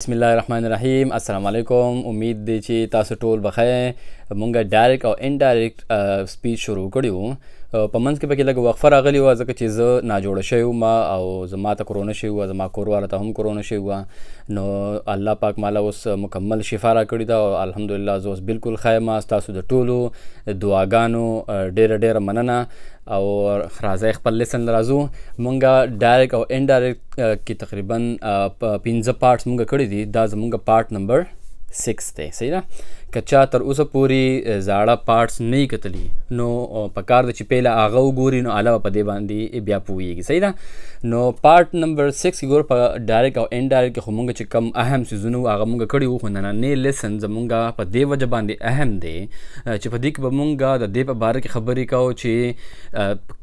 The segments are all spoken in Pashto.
بسم الله الرحمن الرحیم. السلام علیکم. امید دی چې تاسو ټول بخیر. مونږه ډایرکټ او انډایرکټ سپیچ شروع کړیو. په منځ کې پکې لږ وقفه راغلی وه ځکه چې زه ناجوړه شوی وم او زما ته کرونا شوي وه، زما کورواله ته هم کرونا شوي وه. نو الله پاک ماله اوس مکمل شفا راکړې ده او الحمدلله زه اوس بالکل ښه یم. ستاسو د ټولو دعاګانو ډېره ډېره مننه او راځئ خپل لیسن راځو. مونږه ډایرکټ او انډایرکټ کې تقریبا 15 پارټس مونږ کړي دي. دا زمونږ پارټ نمبر 6 دی. صحیح ده. که چا تر اوسه پورې زاړه پارټس نه یې کتلي نو پکار ده چې پهله هغه وګوري، نو علاوه په دې باندې بیا پوهیږي. صحیح ده. نو پارټ نمبر 6 کې ګور په ډایرکټ او انډایرکټ کې خو مونږ چې کم اهم څیزونه وو هغه مونږ کړي وو، خو نننی لیسن زمونږ په دې وجه باندې اهم دی چې په دې کې به مونږ د دې په باره کې خبرې کوو چې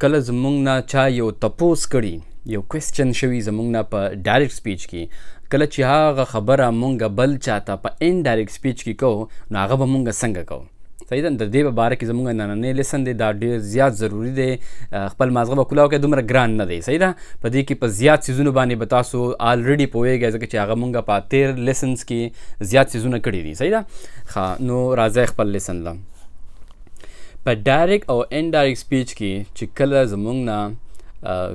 کله زمونږ نه چا یو تپوس کړي، یو کوېسچن شوي زمونږ نه په ډایرکټ سپیچ کې، کله چې هغه خبره مونږ بل چاته په انډایرکټ سپیچ کې کوو نو هغه به مونږ څنګه کوو. صحیح ده. د دې په باره کې زمونږ نننی لیسن دی، دا ډېر زیات ضروري دی. خپل مازغه به کلاو کې دومره ګران نه دی. صحیح ده. په دې کې په زیات څیزونو باندې به تاسو آلریډي پوهیږئ ځکه چې هغه مونږ په 13 لیسنس کې زیات څیزونه کړي دي. صحیح ده. نو راځئ خپل لیسن له. په ډایرکټ او انډایرکټ سپیچ کې چې کله زمونږ نه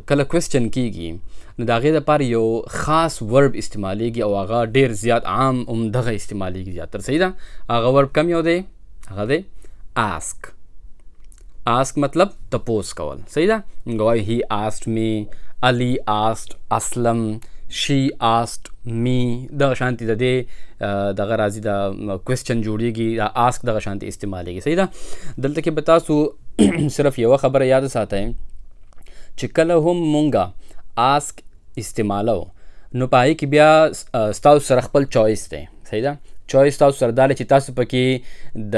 کله کوېسچن کیږي نو د هغې دپاره یو خاص ورب استعمالیږي او هغه ډېر زیات عام همدغه استعمالیږي زیاتر. صحیح ده. هغه ورب کم یو دی، هغه دی آسک. آسک مطلب تپوس کول. صحیح ده. موږ وایو هی آسکड می، علی آسکड اسلم، شی آسکड می. دغه شانتي د دې دغه راځي د کوېسچن جوړیږي، د آسک دغه شانتي استعمالیږي. صحیح ده. دلته کې به تاسو صرف یوه خبره یاد ساتئ چې کله هم مونږه آسک استعمالو نو په هغې کې بیا ستاسو سره خپل چوایس دی. صحیح ده. چوایس تاسو سره دا چې تاسو پکې د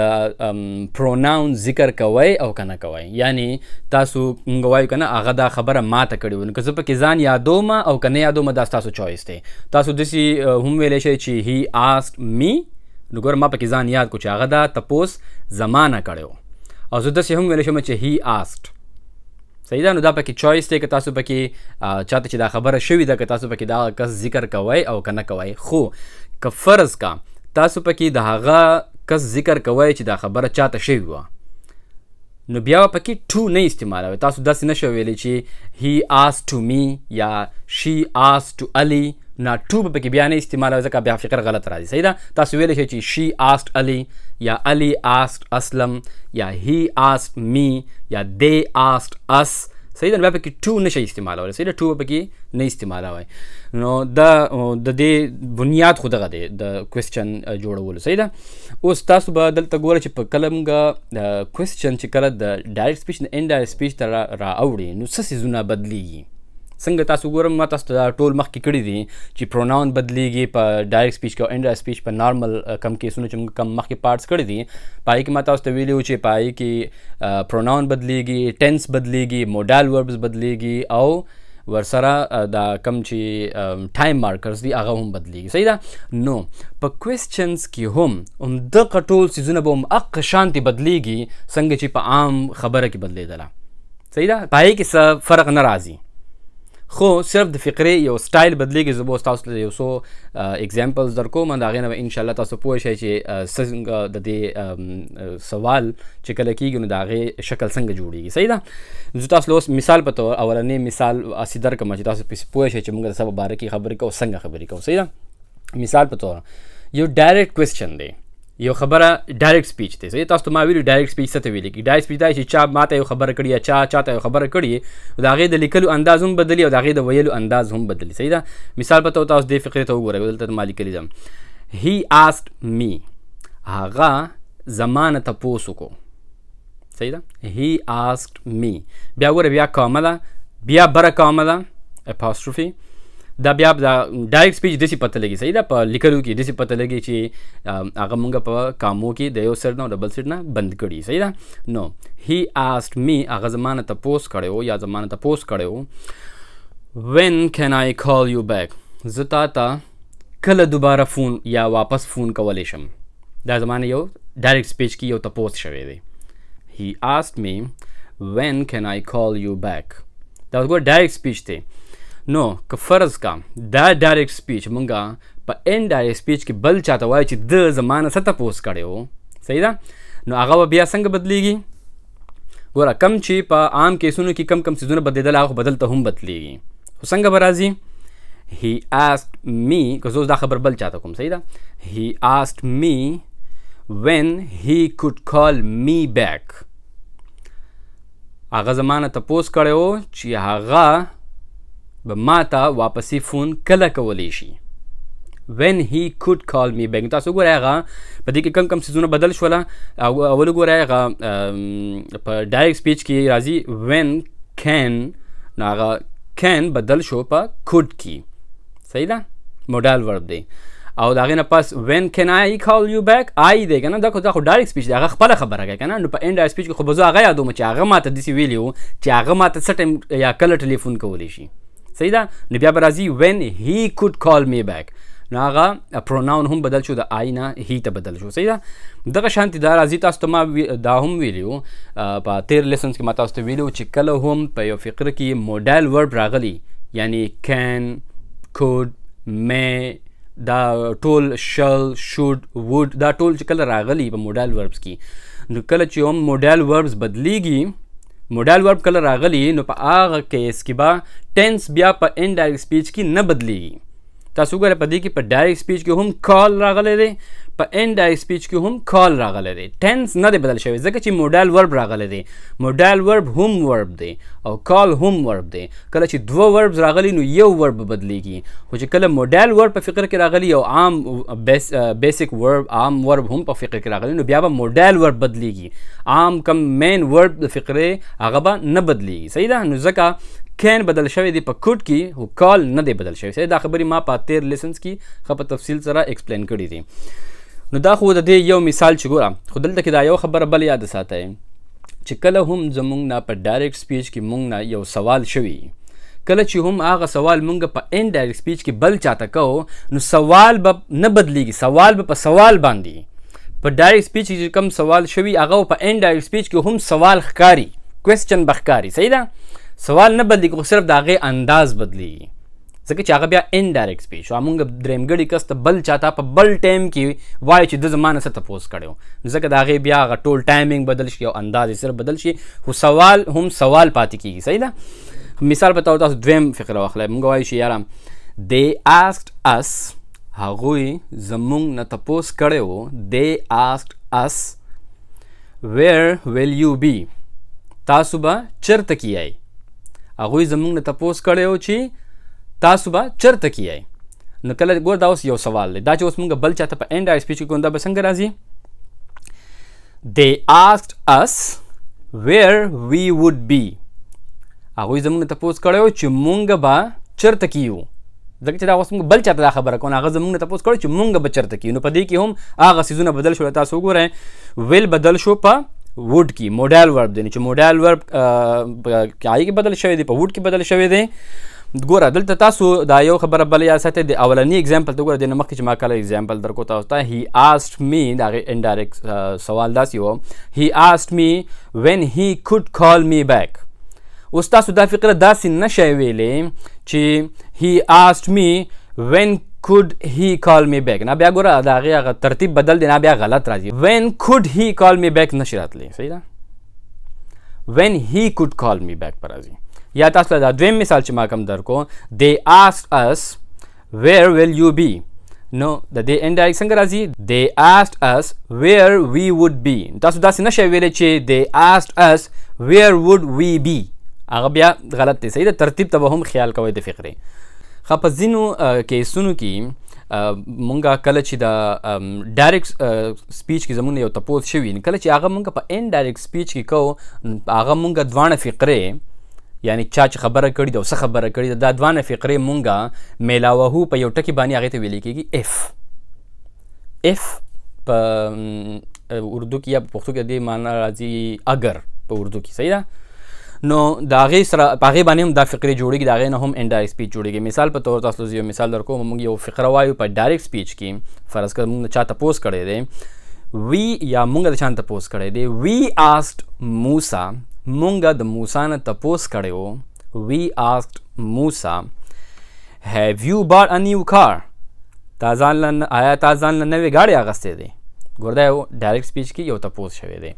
پروناون ذکر کوئ او که نه کوئ. یعنی تاسو موږ وایو که نه هغه دا خبره ماته کړې وه، نو که زه پکې ځان یادوم او که نه یادوم دا ستاسو چوایس دی. تاسو داسې هم ویلی شئ چې هی آسکड می، نو ګوره ما پکې ځان یاد کړو چې هغه دا تپوس زما نه کړی و، او زه داسې هم ویلی شم چې هی آسکड. صحیح ده. نو دا پکې چوایس دی که تاسو پکې چاته چې دا خبره شوې ده که تاسو پکې دا کس ذکر کوئ او که نه کوئ. خو که فرض کا تاسو پکې د هغه کس ذکر کوئ چې دا خبره چاته شوې وه نو بیا پکې ټو نه استعمالوئ. تاسو داسې نه شو ویلی چې هی آسکड ټو می یا شی آسکड ټو علی، نه ټو به پکې بیا نه استعمالوئ ځکه بیا فکر غلط راځي. صحیح ده. تاسو ویلی شئ چې شی آسکड علی یا علی آسکड اسلم یا هی آسکड می یا دی آسکड اس. صحیح ده. بیا پکې ټو نشئ استعمالولی. صحیح ده. ټو به پکې نه استعمالوئ. نو د دې بنیاد خو دغه دی د کوېسچن جوړولو. صحیح ده. اوس تاسو به دلته ګوره چې په کله موږ کوېسچن چې کله د ډایرکټ سپیچ نه انډایرکټ سپیچ ته راوړي نو څه څیزونه بدلیږي. څنګه تاسو ګورم ما تاسو ته ټول مخکې کړي دي چې پروناون بدلیږي په ډایرکټ سپیچ کې او انډایرکټ سپیچ په نارمل کم کیسونو چې موږ کم مخکې پارټس کړي دي په هغې کې ما تاسو ته ویلي وو چې په هغې کې پروناون بدلیږي، ټینس بدلیږي، موډال وربس بدلیږي او ورسره دا کم چې ټایم مارکرز دي هغه هم بدلیږي. صحیح ده. نو په کوېسچنز کې هم همدغه ټول څیزونه به هم هغه شانتې بدلیږي څنګه چې په عام خبره کې بدلیدله. صحیح ده. په هغې کې څه فرق نه راځي، خو صرف د فقرې یو سټایل بدلیږي. زه به اوس تاسو ته یو څو اگزامپلز در کوم، د هغې نه به انشاءالله تاسو پوه شئ چې څنګه د دې سوال چې کله کېږي نو د هغې شکل څنګه جوړېږي. صحیح ده. زه تاسو له اوس مثال په طور اولنی مثال هسې درکړم چې تاسو پسې پوه شئ چې موږ د څه په باره کې خبرې کوو، څنګه خبرې کوو. صحیح ده. مثال په طور یو ډایرکټ کوېسچن دی، یو خبره ډایرکټ سپیچ دی. صحیح. تاسو ته ما ویلي ډایرکټ سپیچ څه ته ویل کېږي. ډایرکټ سپیچ دا چې چا ماته یو خبره کړې یا چاته یو خبره کړې د هغې د لیکلو انداز هم بدلي او د هغې د ویلو انداز هم بدلي. صحیح ده. مثال په توګه تاسو دې فقرې ته وګورئ، دلته ما لیکلي ده هی آسکड می، هغه زما نه تپوس وکړو. صحیح ده. هی آسکड می، بیا ګوره بیا کامه ده، بیا بره کامه ده اپاسټروفي. دا بیا د ډایرکټ سپیچ داسې پته لګي. صحیح ده. په لیکلو کې داسې پته لګي چې هغه مونږ په کامو کې د یو سیټ نه او د بل سیټ نه بند کړي. صحیح ده. نو هی آسکड می، هغه زما نه تپوس کړی و یا زما نه تپوس کړی و وین کین آی کال یو بیک، زه تا ته کله دوباره فون یا واپس فون کولی شم. دا زما نه یو ډایرکټ سپیچ کې یو تپوس شوی دی. هی آسکड می وین کین آی کال یو بیک، دا ګوره ډایرکټ سپیچ دی. نو که فرض کا دا ډایرکټ سپیچ مونږه په انډایرکټ سپیچ کې بل چاته وایي چې د زمانه څه تپوس کړی و، صحیح ده، نو هغه بیا څنګه بدلیږي؟ ګوره کم چې په عام کیسونو کې کم څیزونه بدلیدل هغه بدلته هم بدلیږي، خو څنګه به راځي؟ he asked me، که زه دا خبر بل چاته کوم، صحیح ده، he asked me when he could call me back، هغه زمانه تپوس کړی و چې هغه به ما ته واپسې فون کله کولی شي. when he could call me back، تاسو ګورئ هغه په دې کې کم څیزونه بدل شوله. اول ګورئ هغه په ډایرکټ سپیچ کې راځي when can، نو هغه can بدل شو په could کې، صحیح ده، موډال ورب دی. او د هغې نه پس when can I call you back، I دی که نه، دا خو ډایرکټ سپیچ دی، هغه خپله خبره کوي که نه. نو په انډایرکټ سپیچ کې خو به زه هغه یادوم چې هغه ما ته داسې ویلي وو چې هغه ما ته څه ټایم یا کله ټلیفون کولی شي، صحیح ده. نو بیا به راځي when he could call me back، نو هغه پروناون هم بدل شو، د آی نه هی ته بدل شو، صحیح ده. دغه شانتي دا راځي، تاسو ته ما دا هم ویلي وو په تیر لیسنس کې، ما تاسو ته ویلي وو چې کله هم په یو فقره کې موډال ورب راغلی، یعنی can، could، may، دا ټول شل، شود، وود، دا ټول چې کله راغلی په موډال وربس کې، نو کله چې هم موډال وربس بدلیږي، موډال ورب کله راغلی، نو په هغه کیس کې به ټینس بیا په انډایرکټ سپیچ کې نه بدلیږي. تاسو ګورئ په دې کې په ډایرکټ سپیچ کې هم کال راغلی دی، په انډایرکټ سپیچ کې هم کال راغلی دی، ټینس نه دی بدل شوی ځکه چې موډال ورب راغلی دی. موډال ورب هم ورب دی او کال هم ورب دی. کله چې دوه وربز راغلی نو یو ورب بدلیږي، خو چې کله موډال ورب په فقره کې راغلی او عام بیسیک ورب، عام ورب هم په فقره کې راغلی، نو بیا به موډال ورب بدلیږي، عام کم مین ورب د فقره هغه به نه بدلیږي، صحیح ده. نو ځکه کین بدل شوی دی په کوډ کې، او کال نه دی بدل شوی، صحیح. دا خبرې ما په تیر لیسنس کې ښه په تفصیل سره ایکسپلین کړي دي. نو دا خو د دې یو مثال چې ګوره، خو دلته کې دا یو خبره بل یاد ساتئ چې کله هم زمونږ نه په ډایرکټ سپیچ کې مونږ نه یو سوال شوي، کله چې هم هغه سوال مونږ په انډایرکټ سپیچ کې بل چاته کوو، نو سوال به نه بدلیږي، سوال به په سوال باندې. په ډایرکټ سپیچ کې کوم سوال شوي هغه په انډایرکټ سپیچ کې هم سوال ښکاري، کوېسچن به ښکاري، صحیح ده. سوال نه بدلیږي، خو صرف د هغې انداز بدلیږي، ځکه چې هغه بیا انډایرکټ سپیچ او موږ درېمګړي کس ته بل چاته په بل ټایم کې وایو چې د زمانه څه تپوس کړی و، ځکه د هغې بیا هغه ټول ټایمینګ بدل شي او انداز یې صرف بدل شي، خو سوال هم سوال پاتې کېږي، صحیح ده. مثال په طور تاسو دویم فقره واخلئ، موږ وایو چې یاره they asked us، هغوی زموږ نه تپوس کړی و، they asked us where will you be، تاسو به چېرته کیئ. هغوی زموږ نه تپوس کړی و چې تاسو به چېرته کیئ. نو کله ګوره دا اوس یو سوال دی، دا چې اوس موږ بل چاته په انډایرکټ سپیچ کې کوم، دا به څنګه راځي؟ they asked us where we would be، هغوی زموږ نه تپوس کړی و چې موږ به چېرته کیو، ځکه چې دا اوس موږ بل چاته دا خبره کوو، هغه زموږ نه تپوس کړی چې موږ به چېرته کیو. نو په دې کې هم هغه څیزونه بدل شول، تاسو وګورئ ویل بدل شو په ووډ کې، موډال ورب دی، چې موډال ورب هغې کې بدل شوی دی، په ووډ کې بدل شوی دی. ګوره دلته تاسو دا یو خبره بله یاد ساتئ، د اولني اگزامپل ته ګوره، د نه مخکې چې ما کله اگزامپل درکو تاسو ته، he asked me، د هغې انډایرکټ سوال داسې و، he asked me when he could call me back. اوس تاسو دا فقره داسې نشئ ویلی چې he asked me when could he call me back، نه بیا ګوره د هغې هغه ترتیب بدل دی، نه بیا غلط راځي، when could he call me back نشي راتلی، صحیح ده، when he could call me back پر راځي. یا تاسو ته دا دویم مثال چې ما کوم درکو، they asked us where will you be، نو د دې انډایرکټ څنګه راځي؟ they asked us where we would be. تاسو داسې نشئ ویلی چې they asked us where would we be، هغه بیا غلط دی، صحیح ده. ترتیب ته به هم خیال کوئ د فقرې. ښه، په ځینو کیسونو کې مونږ کله چې د ډایرکټ سپیچ کې زموږ یو تپوس شوي، کله چې هغه مونږ په انډایرکټ سپیچ کې کوو، هغه مونږ دواړه فقرې، یعنی چا چې خبره کړې ده او څه خبره کړې ده، دا دواړه فقرې مونږ میلاوهو په یو ټکي باندې هغې ته ویلی کېږي اف په اردو کې، یا په پښتو کې دې معنا راځي اگر په اردو کې، صحیح ده. نو د هغې سره په هغې باندې هم دا فقرې جوړېږي، د هغې نه هم انډایرکټ سپیچ جوړېږي. مثال په طور تاسو یو مثال درکوم، موږ یو فقره وایو په ډایرکټ سپیچ کې، فرض کړه موږ چا تپوس کړی دی، وی یا موږ د چا نه تپوس کړی دی، وی آسکډ موسی، موږ د موسی نه تپوس کړی و، وی آسکډ موسی هیو یو باټ ا نیو کار، تا ځان آیا تا ځان له نوې ګاډۍ اخیستې دی. ګوره دا یو ډایرکټ سپیچ کې یو تپوس شوی دی.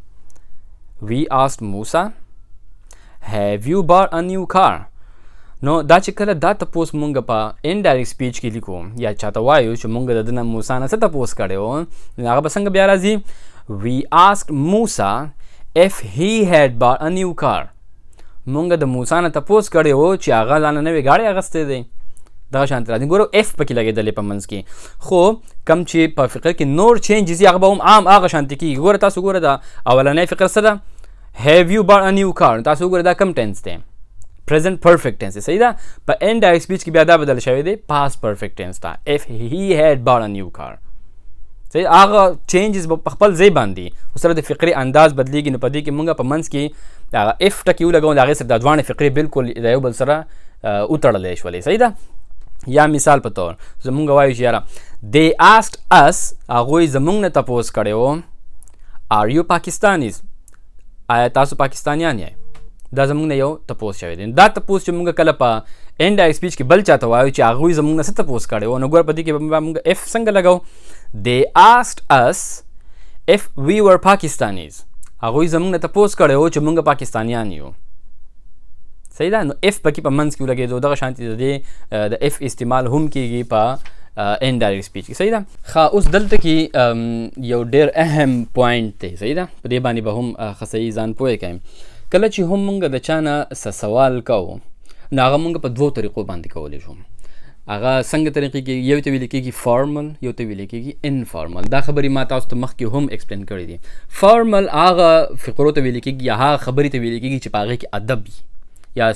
We asked Musa, have you bought a new car? نو دا چې کله دا تپوس مونږ په انډایرکټ سپیچ کې لیکو یا چاته وایو چې مونږ د ده نه موسی نه څه تپوس کړی و، نو هغه به څنګه بیا راځي؟ We asked Musa if he had bought a new car. مونږ د موسی نه تپوس کړی و چې هغه ځان له نوې ګاډۍ اخیستی دی. دغه شانتې راځي. ګورو اف پکې لګېدلې په منځ کې، خو کم چې په فقره کې نور چینجز هغه به هم عام هغه شانتې کېږي. ګوره تاسو ګوره دا اولنۍ فقره څه ده؟ have you bought a new car. تاسو ګوره دا کم ټینس دی؟ present perfect tense. صحیح ده. په indirect speech کې بیا دا بدل شوی دی past perfect tense ته. if he had bought a new car. صحیح. هغه چینجز په خپل ځای باندې سره د فقرې انداز بدلیږي. نو په دې کې مونږ په منځ کې هغه اف ټکي ولګوو، د هغې سره دا دواړه فقرې بالکل د یو بل سره وتړلی شولې. صحیح ده. یا مثال په طور زمونږ وایو چې یاره they asked us، هغوی زمونږ نه تپوس کړی و are you Pakistanis، آیا تاسو پاکستانیان یې؟ دا زمونږ نه یو تپوس شوی دی. دا تپوس چې مونږ کله په انډایرکټ سپیچ کې بل چاته وایو چې هغوی زمونږ نه څه تپوس کړی و، نو ګوره په دې کې به مونږ اف څنګه لګو؟ they asked us if we were Pakistanis، هغوی زمونږ نه تپوس کړی و چې مونږ پاکستانیان یو. صحیح ده. نو اف پکې په منځ کې ولګېدو. دغه شانتې د دې د اف استعمال هم کېږي په انډایرکټ سپیچ کې. صحیح ده. ښه اوس دلته کې یو ډېر اهم پوینټ دی. صحیح ده. په دې باندې به هم ښه صحیح ځان پوه کړئ. کله چې هم مونږ د چا نه څه سوال کوو نو هغه مونږ په دوو طریقو باندې کولی شو. هغه څنګه طریقې کې؟ یو ته ویل کېږي فارمل، یو ته ویل کېږي انفارمل. دا خبرې ما تاسو ته مخکې هم ایکسپلین کړې دي. فارمل هغه فقرو ته ویل کېږي یا هغه خبرې ته ویل کېږي چې په هغې کې ادب وي، یا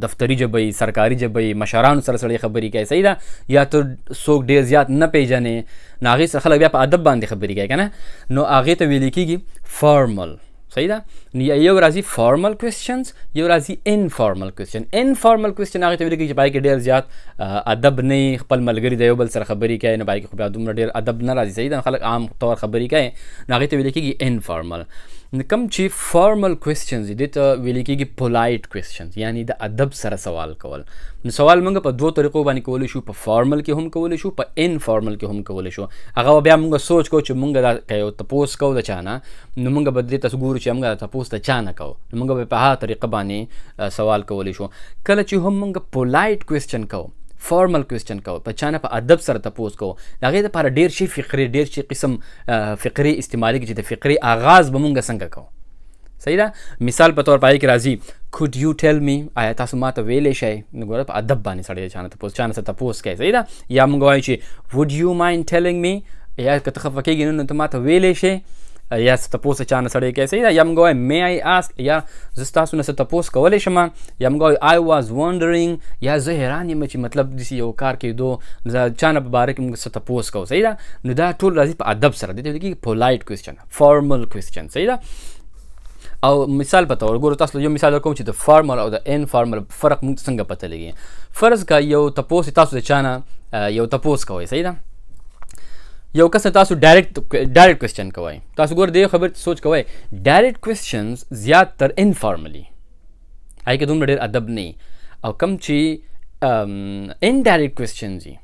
دفتري ژبه وي، سرکاري ژبه وي، مشرانو سره سړی خبرې کوي. صحیح ده. یا ته څوک ډېر زیات نه پیژنې نو هغې سره خلک بیا په ادب باندې خبرې کوي که نه، نو هغې ته ویل کېږي فارمل. صحیح ده. یو راځي فارمل کوېسچنز، یو راځي انفارمل کوېسچن. انفارمل کوېسچن هغې ته ویل کېږي چې په هغې کې ډېر زیات ادب نه وي، خپل ملګري د یو بل سره خبرې کوي، نو په هغې کې خو بیا دومره ډېر ادب نه راځي. صحیح ده. خلک عام طور خبرې کوي نو هغې ته ویل کېږي انفارمل. کوم چې فارمل کوېسچنز دي دې ته ویل کېږي پولایټ کوېسچنز، یعنی د ادب سره سوال کول. نو سوال موږ په دوو طریقو باندې کولی شو، په فارمل کې هم کولی شو، په انفارمل کې هم کولی شو. هغه بیا موږ سوچ کوو چې موږ دا که یو تپوس کوو د چا نه، نو موږ به دې ته ګورو چې موږ دا تپوس د چا نه کوو، نو موږ به په هغه طریقه باندې سوال کولی شو. کله چې هم موږ پولایټ کوېسچن کوو، فارمل کوېسچن کوو، په چا نه په ادب سره تپوس کوو، د هغې دپاره ډېر شي فقرې، ډېر شي قسم فقرې استعمالېږي چې د فقرې آغاز به موږ څنګه کوو. صحیح ده. مثال په طور په هغې کې راځي could you tell me، آیا تاسو ما ته ویلی شئ؟ نو ګوره په ادب باندې سړی د چا نه څه تپوس کوي. صحیح ده. یا موږ وایو چې would you mind telling me، یا که ته خفه کېږي نو ته ما ته ویلی شئ، یا څه تپوس چا نه سړی کوي. صحیح ده. یا موږ وایو may I ask، یا زه ستاسو نه څه تپوس کولی شم. یا موږ وایو I was wondering، یا زه حیران یم چې مطلب داسې یو کار کېدو د چا نه په باره کې موږ څه تپوس کوو. صحیح ده. نو دا ټول راځي په ادب سره. دې ته ویل کېږي پولایټ کوېسچن، فارمل کوېسچن. صحیح ده. او مثال په طور ګورو تاسو یو مثال درکوم چې د فارمل او د انفارمل فرق موږ ته څنګه پته لګي. فرض که یو تپوس تاسو د چا نه یو تپوس کوئ. صحیح ده. یو کس تاسو ډایرکټ کوېسچن کوئ. تاسو ګوره دې خبرې ته سوچ کوئ، ډایرکټ کوېسچنز زیات تر انفارملی هغې کې دومره ډېر ادب نه وي، او کوم چې انډایرکټ کوېسچنز وي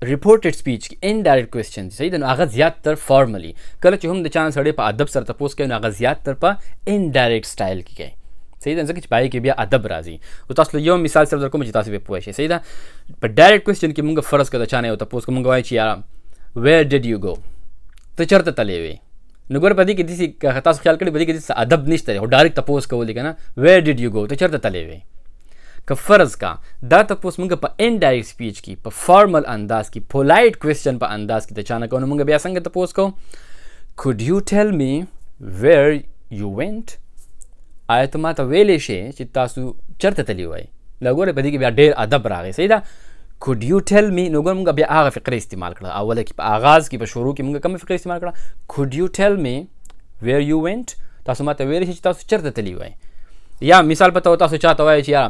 ریپورټډ سپیچ کې انډایرکټ کوېسچن دي. صحیح ده. نو هغه زیات تر فارملی. کله چې هم د چا نه سړی په ادب سره تپوس کوي نو هغه زیات تر په انډایرکټ سټایل کې کوي. صحیح ده. ځکه چې په هغې کې بیا ادب راځي. او تاسو یو مثال صرف درکوم چې تاسو پرې پوه شئ. صحیح ده. په ډایرکټ کوېسچن کې موږ فرض کړه د چا نه یو تپوس کوو، موږ وایو چې یاره where did you go، ته چېرته تللی وې؟ نو ګوره په دې کې داسې تاسو خیال کړئ په دې کې داسې ادب نشته دی، خو ډایرکټ تپوس کول دي که نه. where did you go، ته چېرته تللی وې؟ که فرض کا دا تپوس موږ په انډایرکټ سپیچ کې په فارمل انداز کې پولایټ کوېسچن په انداز کې د چا نه کوو، نو موږ بیا څنګه تپوس کوو؟ could you tell me where you went، آیا ته ما ته ویلی شې چې تاسو چېرته تللی وئ؟ نو ګوره په دې کې بیا ډېر ادب راغی. صحیح ده. could you tell me، نو ګوره موږ بیا هغه فقره استعمال کړه. اوله کې په آغاز کې په شروع کې موږ کومه فقره استعمال کړه؟ could you tell me where you went، تاسو ما ته ویلی شئ چې تاسو چېرته تللی وئ. یا مثال په طور تاسو چاته وایئ چې یاره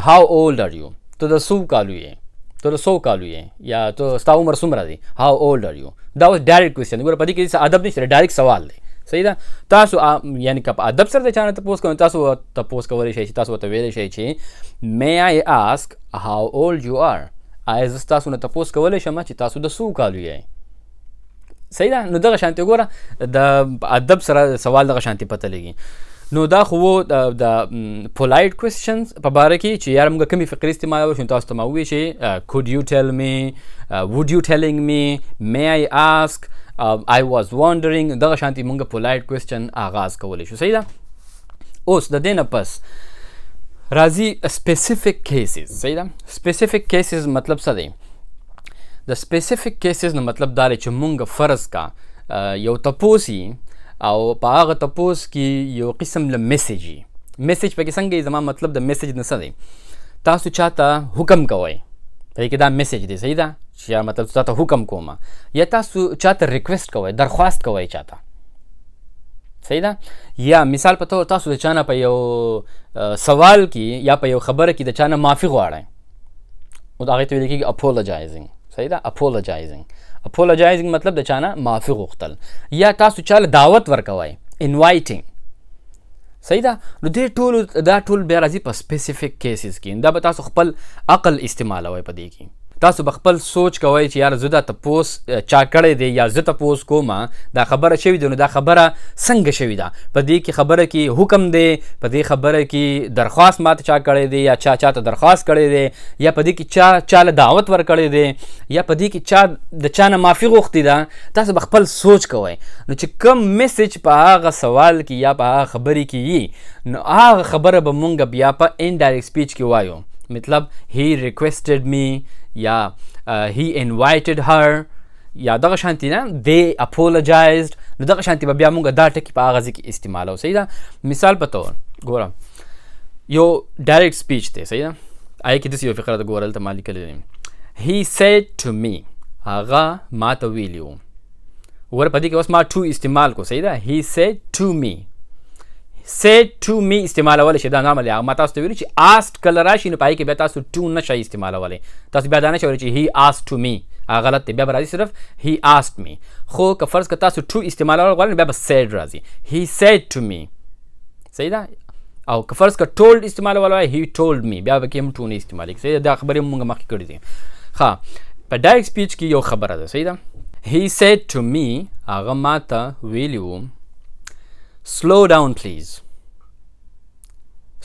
how old are you، ته د څو کالو یې، ته د څو کالو یې، یا ته ستا عمر څومره دی، how old are you. دا اوس ډایرکټ کوېسچن. ګوره په دې کې هېڅ ادب نشته، ډایرکټ سوال دی. صحیح ده. تاسو یعنې که په ادب سره د چا نه تپوس کوئ تاسو تپوس کولی شئ چې تاسو ورته ویلی شئ چې may I ask how old you are، آیا زه تاسو نه تپوس کولی شم چې تاسو د څو کالو یې؟ صحیح ده. نو دغه شانتې ګوره د ادب سره سوال دغه شانتې پته لګي. نو دا خو د پولایټ کوېسچنز په باره کې چې یاره موږ کومې فقرې استعمالوو شو تاسو ته ما ووایي چې could you tell me, would you telling me, may I ask, I was wondering. دغه شانتې موږ پولایټ کوېسچن آغاز کولی شو. صحیح ده. اوس د دې نه پس راځي سپیسیفیک کیسز. صحیح ده. سپیسیفیک کیسز مطلب څه دی؟ د سپیسیفیک کیسز نو مطلب دا دی چې مونږ فرض کا یو تپوس او په هغه تپوس کې یو قسم له میسیج میسیج پکې څنګه زما مطلب د میسیج نه څه دی؟ تاسو چاته حکم کوئ، په کې دا میسیج دی. صحیح ده. چې مطلب تاسو حکم کوم یا تاسو چاته ریکویسټ کوئ، درخواست کوئ چاته. صحیح ده. یا مثال په تور تاسو د چانه په یو سوال کې یا په یو خبره کې د چانه معافي غواړئ، او دا هغې ته ویل کېږي اپولوجایزینګ. صحیح ده. اپولوجایزینګ مطلب د چانه معافي غوښتل. یا تاسو چاله دعوت ورکوئ، انوایټینګ. صحیح ده. نو دا ټول بیا راځي په سپیسیفیک کیسز کې. دا به تاسو خپل عقل استعمالوئ په دې کې. تاسو به خپل سوچ کوئ چې یار زه دا تپوس چا کړی دی یا زه تپوس کوم دا خبره شوې ده، نو دا خبره څنګه شوې ده؟ په دې کې خبره کې حکم دی، په دې خبره کې درخواست ماته چا کړی دی یا چاته درخواست کړی دی، یا په دې کې چاله دعوت ورکړی دی، یا په دې کې چا د چانه معافي غوښتې ده. تاسو به خپل سوچ کوئ. نو چې کوم میسیج په هغه سوال کې یا په هغه خبرې کې وي، نو هغه خبره به مونږ بیا په انډایرکټ سپیچ کې وایو. مطلب he requested me یا he invited her یا دغه شانتي نه they apologized. نو دغه شانتي به بیا مونږ دا ټکي په هغه ځای کې استعمالوو. صحیح ده. مثال په تور ګوره یو ډایرکټ سپیچ دی. صحیح ده. آی کې داسې یو فقره ده ګوره هلته ما لیکلی دی he said to me. هغه ما ته ویلي و. ګوره په دې کې اوس ما to استعمال کو. صحیح ده. he said to me. said to me استعمالولی شي. دا نارملی هغه ما تاسو ته ویلي چې asked کله راشي نو په هغې کې بیا تاسو to نه شئ استعمالولی. تاسو بیا دا نه شئ ویلی چې he asked to me. هغه غلط دی. بیا به راځي صرف he asked me. خو که فرض که تاسو to استعمالول غواړئ نو بیا به said راځي. he said to me. صحیح ده. او که فرض که told استعمالول وای he told me. بیا به کې هم to نه استعمالېږي. صحیح ده. دا خبرې مونږ مخکې کړي دي. ښه په ډایرکټ سپیچ کې یو خبره ده. صحیح ده. he said to me. هغه ما ته ویلي و slow down please.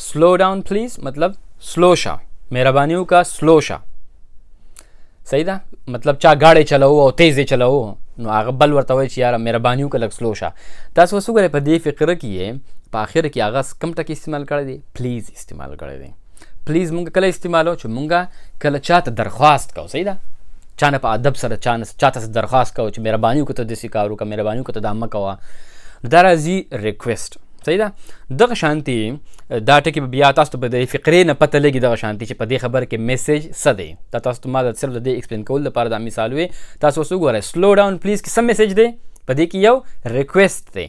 slow down please مطلب سلو شه، مهرباني وکړه سلو شه. صحیح ده. مطلب چا ګاډی چلوو او تیز یې چلوو نو هغه بل ورته وایي چې یاره مهرباني وکړه لږ سلو شه. تاسو اوس وګورئ په دې فقره کې یې په آخر کې هغه کوم ټکي استعمال کړی دی؟ پلیز استعمال کړی دی. پلیز مونږ کله استعمالوو چې مونږ کله چاته درخواست کوو. صحیح ده. چانه په ادب سره چاته درخواست کوو چې مهرباني وکړه ته داسې کار وکړه، مهرباني وکړه ته دا مه کوه. دا راځي ریکویسټ. صحیح ده. دغه شانتي دا ټکي به بیا تاسو ته به د فقرې نه پته لګي دغه شانتي چې په دې خبره کې میسیج څه دی. دا تاسو ته ما صرف د دې ایکسپلین کولو لپاره دا مثال وی. تاسو اوس وګورئ سلو ډاون پلیز کې څه میسیج دی؟ په دې کې یو ریکویسټ دی،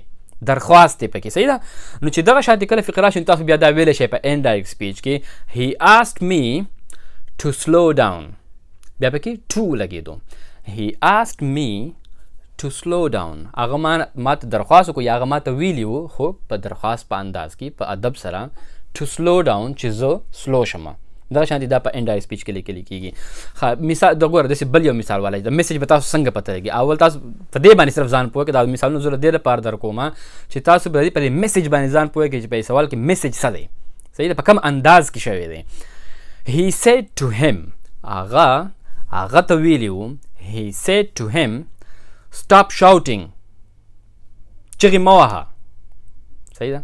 درخواست دی پکې. صحیح ده. نو چې دغه شانتي کله فقره راشي تاسو بیا دا ویلی شئ په انډایرکټ سپیچ کې he asked me to slow down. بیا پکې to لګېدو. he asked me to slow down. هغه ما ته درخواست وکړو یا هغه ما ته ویلي و خو په درخواست په انداز کې په ادب سره to slow down چې زه سلو شم. دغه شانتي دا په انډایرکټ سپیچ کې لیکلی کېږي. ښه مثال د ګوره داسې بل یو مثال والی د میسیج به تاسو څنګه پته لګي. اول تاسو په دې باندې صرف ځان پوه کړئ. دا مثالونه زه د دې لپاره در کوم چې تاسو په دې میسیج باندې ځان پوه کړئ چې په سوال کې میسیج څه دی. صحیح ده. په کوم انداز کې شوی دی. he said to him. هغه ته ویلي و he said to him stop shouting. چغې مه وهه. صحیح ده.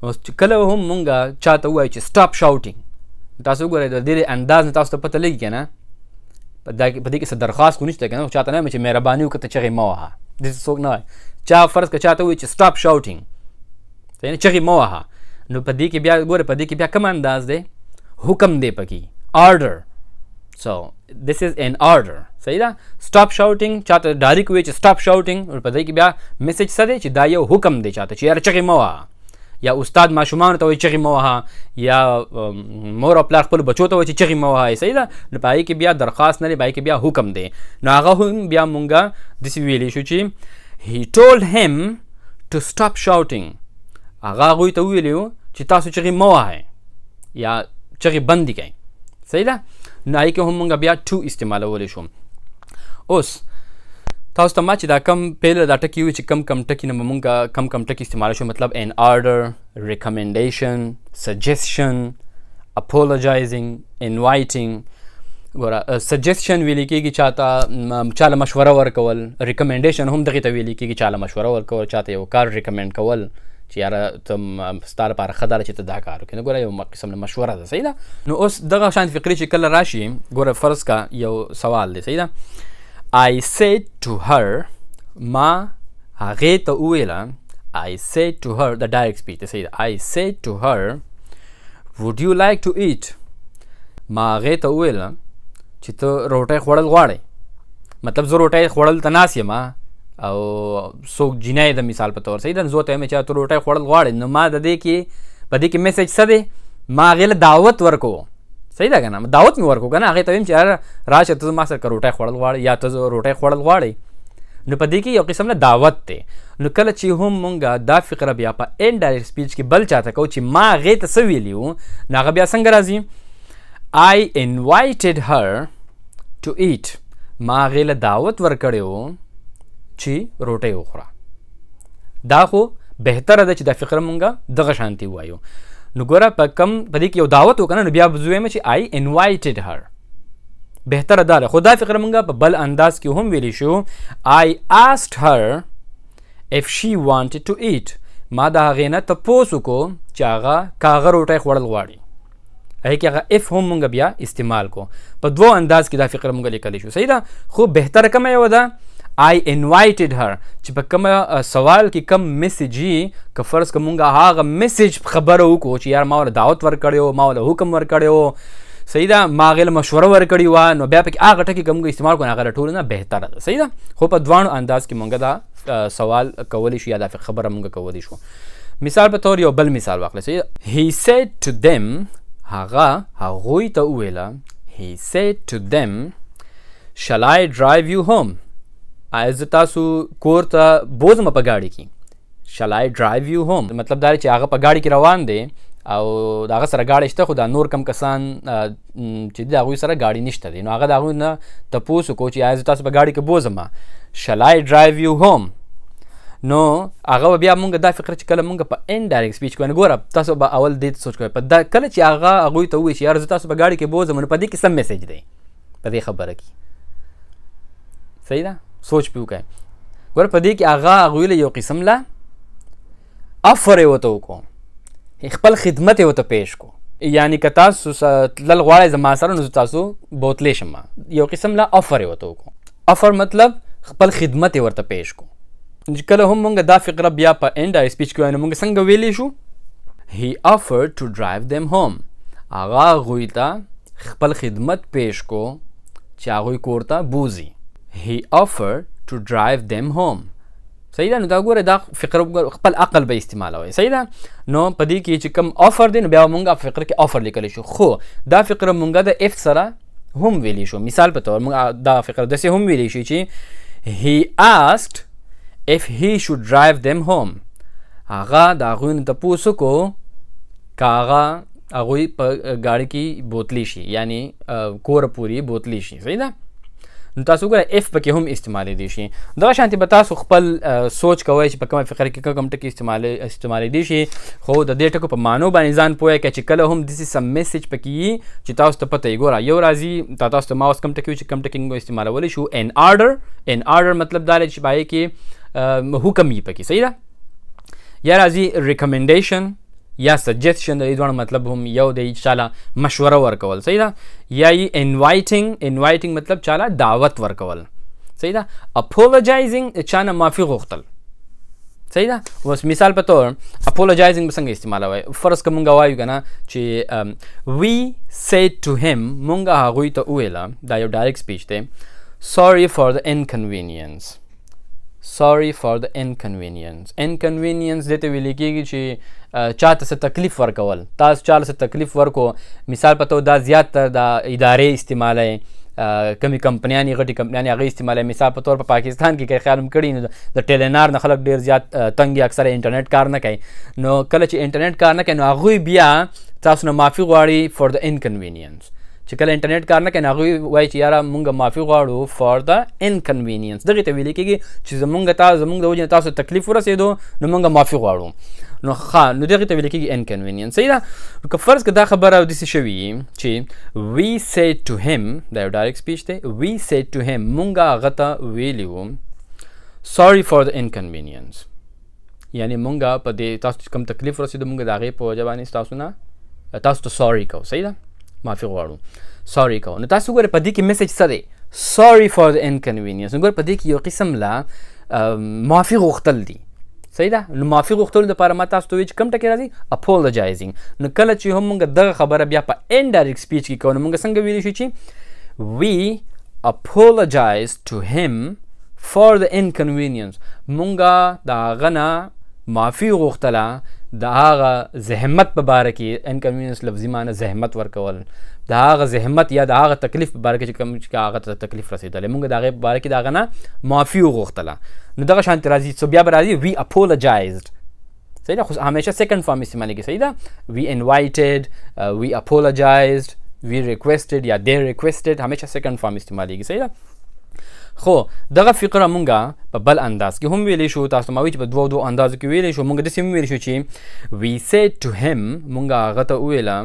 اوس کله هم مونږ چاته ووایو چې stop shouting تاسو وګورئ د دې انداز نه تاسو ته پته لګي که نه په دې کې څه درخواست خو نشته که نه. چاته نه وایم چې مهرباني وکړه ته چغې مه وهه. داسې څوک نه وایي. چا فرض که چاته ووایي چې stop shouting صحیح چغې مه وهه نو په دې کې بیا ګوره په دې کې بیا کوم انداز دی؟ حکم دی پکې. order. So this is an order. صحیح ده. stop shouting چاته ډایرکټ وایي چې stop shouting په دې کې بیا میسیج څه دی چې دا یو حکم دی چاته چې یاره چغې مه وهه. یا استاد ماشومانو ته وایي چغې مه وهه یا مور او پلار خپلو بچو ته وایي چې چغې مه وهئ. صحیح ده. نو په هغې کې بیا درخواست نه دی، په هغې کې بیا حکم دی. نو هغه هم بیا مونږ داسې ویلی شو چې he told him to stop shouting. هغه هغوی ته وویلي و چې تاسو چغې مه وهئ یا چغې بندې کړئ. صحیح ده. نو هغې کې هم مونږ بیا ټو استعمالولی شو. اوس تاسو ته ما چې دا کم پیله دا ټکي وي چې کم ټکي نه به مونږ کم ټکي استعمال شو، مطلب ان آرډر، ریکمنډیشن، سجیسشن، اپولوجایزنګ، انوایټینګ. ګوره سجیسشن ویلی کېږي چاله مشوره ورکول، ریکمنډیشن هم دغې ته ویلی کېږي چاله مشوره ورکول، چاته یو کار ریکمنډ کول چې یاره ته ستا لپاره ښه ده چې ته دا کار وکړې. نو ګوره یو قسم د مشوره ده، صحیح ده. نو اوس دغه شان فقرې چې کله راشي، ګوره فرض کا یو سوال دی، صحیح ده. I said to her، ما هغې ته وویله، I said to her، د ډایرکټ سپیچ دی، صحیح ده. I said to her would you like to eat، ما هغې ته وویله چې ته روټۍ خوړل غواړې. مطلب زه روټۍ خوړل ته ناست یم او څوک جینۍ د مثال په طور، صحیح ده. زه ورته وایم چې ته روټۍ خوړل غواړې، نو ما د دې کې په دې کې میسج څه دی؟ ما هغې له دعوت ورکوو، صحیح ده که نه. دعوت مې ورکوو که نه، هغې ته ویم چې راشه ته ما سره که روټۍ خوړل غواړې یا ته روټۍ خوړل غواړې. نو په دې کې یو قسم نه دعوت دی. نو کله چې هم مونږ دا فقره بیا په انډایرکټ سپیچ کې بل چاته کوو چې ما هغې ته څه ویلي وو، نو هغه بیا څنګه راځي؟ I invited her to eat، ما هغې له دعوت ورکړی و چې روټۍ وخوره. دا خو بهتره ده چې دا فقره مونږ دغه شانتي ووایو. نو ګوره په دې کې یو دعوت وکړه، نو بیا زه وایم چې I invited her، بهتره دا ده. خو دا فقره مونږ په بل انداز کې هم ویلی شو، I asked her if she wanted to eat، ما د هغې نه تپوس وکړو چې هغه که هغه روټۍ خوړل غواړي. هغې کې هغه اف هم مونږ بیا استعمال کو. په دوه انداز کې دا فقره مونږ لیکلی شو، صحیح ده. خو بهتره کومه یو ده؟ I invited her، چې په کومه سوال کې کم میسج وي، که فرض که مونږ هغه میسج خبره وکړو چې یار ما ورله دعوت ورکړی و، ما ورله حکم ورکړی و، صحیح ده، ما هغې له مشوره ورکړې وه، نو بیا پکې هغه ټکي که مونږ استعمال کړو هغه له ټولو نه بهتره ده، صحیح ده. خو په دواړو انداز کې مونږ دا سوال کولی شو یا دا خبره مونږ کولی شو. مثال په طور یو بل مثال واخلئ، صحیح ده. He said to them، هغه هغوی ته وویله، he said to them shall I drive you home، آیا زه تاسو کور ته بوځم په ګاډي کې؟ shall I drive you home مطلب دا دی چې هغه په ګاډي کې روان دی او د هغه سره ګاډی شته، خو دا نور کم کسان چې دي د هغوی سره ګاډي نشته دی. نو هغه د هغوی نه تپوس وکړو چې آیا زه تاسو په ګاډي کې بوځم، shall I drive you home. نو هغه بیا مونږ دا فقره چې کله مونږ په انډایرکټ سپیچ کوو، ګوره تاسو به اول دې ته سوچ کوئ، په دا کله چې هغه هغوی ته ووایي چې یار زه تاسو په ګاډي کې بوځم، نو په دې کې څه میسج دی په دې خبره کې، صحیح ده. سوچ پې وکړئ. ګوره په دې کې هغه هغوی له یو قسم له افر یې ورته وکړو، خپل خدمت یې ورته پیش کو، یعنی که تاسو تلل غواړئ زما سره نو زه تاسو بوتلی شم، یو قسم له افر یې ورته وکړو. افر مطلب خپل خدمت یې ورته پیش کو. کله هم مونږ دا فقره بیا په انډایرکټ سپیچ کې وایو، نو مونږ څنګه ویلی شو؟ He offered to drive them home، هغه هغوی ته خپل خدمت پیش کو چې هغوی کور ته بوځي. He offered to drive them home، صحیح ده. نو دا ګوره دا فقره خپل عقل به استعمالوئ، صحیح ده. نو په دې کې چې کوم آفر دی نو بیا مونږ په فقره کې آفر لیکلی شو، خو دا فقره مونږ د اف سره هم ویلی شو. مثال په طور مونږ دا فقره داسې هم ویلی شو چې he asked if he should drive them home، هغه د هغوی نه تپوس وکړو که هغه هغوی په ګاډي کې بوتلی شي، یعنی کوره پورې بوتلی شي، صحیح ده. نو تاسو ګوره اف پکې هم استعمالیدی شي. دغه شانتې به تاسو خپل سوچ کوئ چې په کومه فقره کې کوم ټکي استعمالیدی شي، خو د دې ټکو په معنو باندې ځان پوهه کړئ چې کله هم داسې سم میسج پکې وي چې تاسو ته پته وي. ګوره یو راځي تاسو ته ما اوس کوم ټکي وي چې کوم ټکي موږ استعمالولی شو، ان آرډر مطلب دا دی چې په هغې کې حکم وي پکې، صحیح ده. یا راځي ریکمنډیشن یا سجیسشن، د دې دواړو مطلب هم یو دی چې چاله مشوره ورکول، صحیح ده. یا یې انوایټینګ مطلب چاله دعوت ورکول، صحیح ده. اپولوجایزینګ چا نه معافي غوښتل، صحیح ده. اوس مثال په طور اپولوجایزینګ به څنګه استعمالوئ؟ فرض که مونږ وایو که نه چې we said to him، مونږ هغوی ته وویله، دا یو ډایرکټ سپیچ دی، sorry for the inconvenience انکنوینینس دې ته ویل کېږي چې چاته څه تکلیف ورکول. تاسو چاله څه تکلیف ورکو، مثال په توګه دا زیاتره د ادارې استعمالوي، کمې کمپنیانې غټې کمپنیانې هغې استعمالوي. مثال په طور په پاکستان کې که خیال هم کړي نو د ټیلینار نه خلک ډېر زیات تنګ اکثره انټرنیټ کار نه کوي. نو کله چې انټرنیټ کار نه کوي نو هغوی بیا تاسو نه معافي غواړي فور د انکنوینینس، چې کله انټرنیټ کار نه کوي هغوی وایي چې یاره مونږ معافي غواړو فار د انکنوینینس دغې ته ویل کېږي چې زمونږ د وجې نه تاسو تکلیف ورسېدو نو مونږ معافي غواړو نو نو دغې ته ویل کېږي انکنوینینس صحیح ده که فرض که دا خبره داسې شوي چې we said to him دا یو ډایرکټ سپیچ دی we said to him مونږ هغه ته ویلي وو sorry for the inconvenience یعنی مونږ په دې تاسو چې کوم تکلیف ورسېدو مونږ د هغې په وجه باندې تاسو ته سوري کوو صحیح ده معافي غواړو سوري کوو نو تاسو ګورئ په دې کې میسج څه دی sorry for the inconvenience نو ګورئ په دې کې یو قسم لا معافي غوښتل دي صحیح ده نو معافي غوښتلو دپاره ما تاسو ته وایي چې کوم ټکي راځي apologizing نو کله چې هم مونږ دغه خبره بیا په indirect speech کې کوو نو مونږ څنګه ویلی شو چې we apologize to him for the inconvenience مونږ د هغه نه معافي غوښتله د هغه زحمت په باره کې انکنوینس لفظي معنی زحمت ورکول د هغه زحمت یا د هغه تکلیف په باره کې چې کوم هغه ته تکلیف رسېدلی مونږ د هغې په باره کې د هغه نه معافي وغوښتله نو دغه شانتې راځي سو بیا به راځي we apologized صحیح ده خو همیشه سیکنډ فارم استعمالیږي صحیح ده we invited we apologized we requested یا they requested همیشه سیکنډ فارم استعمالیږي صحیح ده خو دغه فقره مونږه په بل انداز کې هم ویلی شو تاسو ما وایي چې په دوه اندازو کې ویلی شو مونږ داسې هم ویلی شو چې we said to him مونږه هغه ته وویله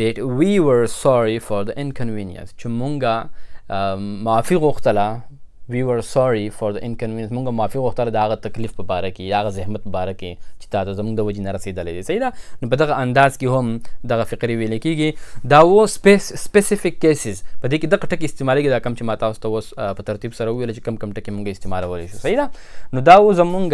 that we were sorry for the inconvenience چې مونږه معافي غوښتله we were sorry for the inconvenience مونږ معافي غوښتله د هغه تکلیف په باره کې یا هغه زحمت په باره کې چې تا ته زموږ د وجې نه رسېدلی دی صحیح ده نو په دغه انداز کې هم دغه فقرې ویلی کېږي دا و سپیسیفیک کیسز په دې کې دغه ټکي استعمالیږي دا کم چې ما تاسو ته اوس په ترتیب سره وویله چې کم ټکي مونږ استعمالولی شو صحیح ده نو دا و زمونږ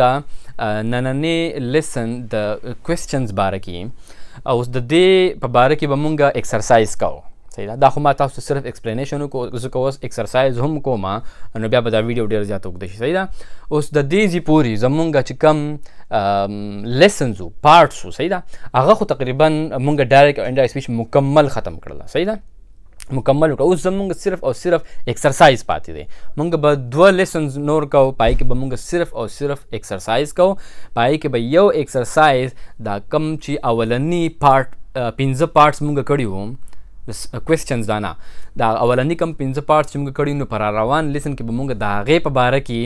نننې لیسن د کوېسچنز باره کې او اوس د دې په باره کې به مونږ ایکسرسایز کوو صحیح ده دا خو ما تاسو ته صرف ایکسپلینیشن وکړو زه که اوس ایکسرسایز هم کوم نو بیا به دا ویډیو ډېر زیات اوږده شي صحیح ده اوس د دې ځي پورې زمونږ چې کم لیسنز وو پارټس وو صحیح ده هغه خو تقریبا مونږ ډایرکټ او انډایرکټ سپیچ مکمل ختم کړله صحیح ده مکمل وکړه اوس زمونږ صرف او صرف ایکسرسایز پاتې دی مونږ به 2 لیسنز نور کوو پای کې به مونږ صرف او صرف ایکسرسایز کوو پای کې به یو ایکسرسایز دا کم چې اولنی پارټ 15 پارټس مونږ کړي وو کوېسچنز دا نه دا اولنی کم 15 پارټس چې موږ کړي نو په راروان لیسن کې به موږ د هغې په باره کې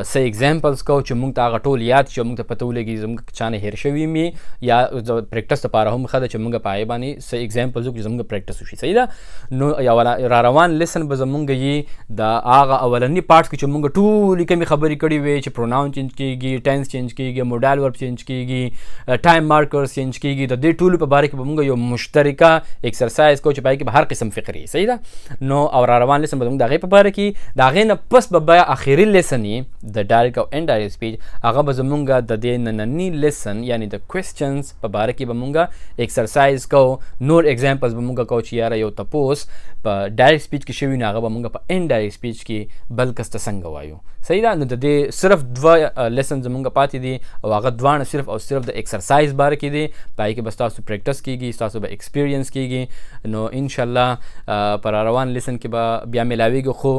څه ایګزامپلز کوو چې موږ ته هغه ټول یاد شي او موږ ته پته ولګي زموږ چا نه هېر شوي مې یا د پریکټس دپاره هم ښه ده چې موږ په هغې باندې څه ایګزامپلز وکړو چې زموږ پریکټس وشي صحیح ده نو یو راروان لیسن به زموږ یي د هغه اولني پارټس کې چې موږ ټولې کمې خبرې کړې وې چې پروناون چینج کېږي ټینس چینج کېږي موډال ورب چینج کېږي ټایم مارکرز چینج کېږي د دې ټولو په باره کې به موږ یو مشترکه ایکسرسایز کوو چې په هغې کې به هر قسم فقرې صحیح ده نو او را روان لیسن به زموږ د هغې په باره کې د هغې نه پس به بیا اخري لیسن یې د ډایرکټ او انډایرکټ سپیچ هغه به زموږ د دې ننني لیسن یعنې د کوېسچنز په باره کې به موږ ایکسرسایز کوو نور ایګزامپلز به موږ کوو چې یاره یو تپوس په ډایرکټ سپیچ کې شوي نو هغه به موږ په انډایرکټ سپیچ کې بل کس ته څنګه وایو صحیح ده نو د دې صرف 2 لیسن زموږ پاتې دي او هغه دواړه صرف او صرف د ایکسرسایز باره کې دي په هغې کې به ستاسو پریکټس کېږي ستاسو به ایکسپیرینس کېږي نو انشاءالله پر روان لیسن کې به بیا میلاویږي خو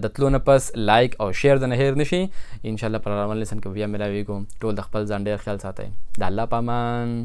د تلو نه پس لایک او شیر د نه هیر نشي انشاءالله پر روان لیسن کې به بیا میلاویږو ټول د خپل ځان ډېر خیال ساتئ د الله په امان